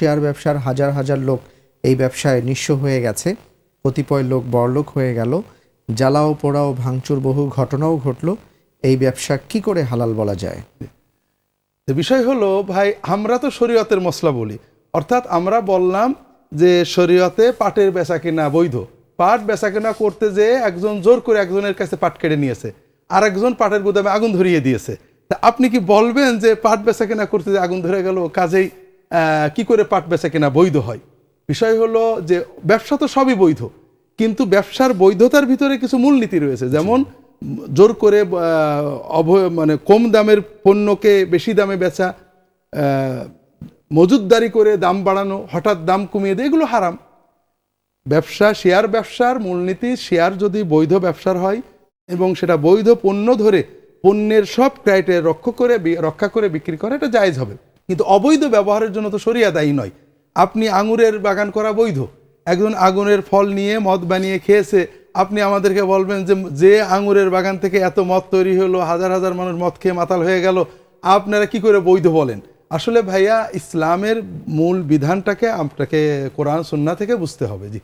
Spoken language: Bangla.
শেয়ার ব্যবসার হাজার হাজার লোক এই ব্যবসায় নিঃস্ব হয়ে গেছে, কতিপয় লোক বড়লোক হয়ে গেল, জ্বালাও পোড়াও ভাঙচুর বহু ঘটনাও ঘটলো। এই ব্যবসা কি করে হালাল বলা যায়? বিষয় হলো ভাই, আমরা তো শরীয়তের মসলা বলি, অর্থাৎ আমরা বললাম যে শরীয়তে পাটের বেচা কেনা বৈধ। পাট বেচা কেনা করতে যে একজন জোর করে একজনের কাছে পাট কেড়ে নিয়েছে, আর একজন পাটের গুদামে আগুন ধরিয়ে দিয়েছে। তা আপনি কি বলবেন যে পাট বেচা কেনা করতে যে আগুন ধরে গেল, কাজেই কি করে পাট বেচা কেনা বৈধ হয়? বিষয় হলো যে ব্যবসা তো সবই বৈধ, কিন্তু ব্যবসার বৈধতার ভিতরে কিছু মূলনীতি রয়েছে। যেমন জোর করে মানে কম দামের পণ্যকে বেশি দামে বেচা, মজুতদারি করে দাম বাড়ানো, হঠাৎ দাম কমিয়ে দেয়, এগুলো হারাম। ব্যবসা, শেয়ার ব্যবসার মূলনীতি, শেয়ার যদি বৈধ ব্যবসার হয় এবং সেটা বৈধ পণ্য ধরে পণ্যের সব ক্রাইটেরিয়া রক্ষা করে বিক্রি করা, এটা জায়েজ হবে। কিন্তু অবৈধ ব্যবহারের জন্য তো শরিয়া দায়ী নয়। আপনি আঙুরের বাগান করা বৈধ, একজন আগুনের ফল নিয়ে মদ বানিয়ে খেয়েছে, আপনি আমাদেরকে বলবেন যে আঙুরের বাগান থেকে এত মদ তৈরি হলো, হাজার হাজার মানুষ মদ খেয়ে মাতাল হয়ে গেল, আপনারা কি করে বৈধ বলেন? আসলে ভাইয়া, ইসলামের মূল বিধানটাকে আপনাকে কোরআন সুন্নাহ থেকে বুঝতে হবে। জি।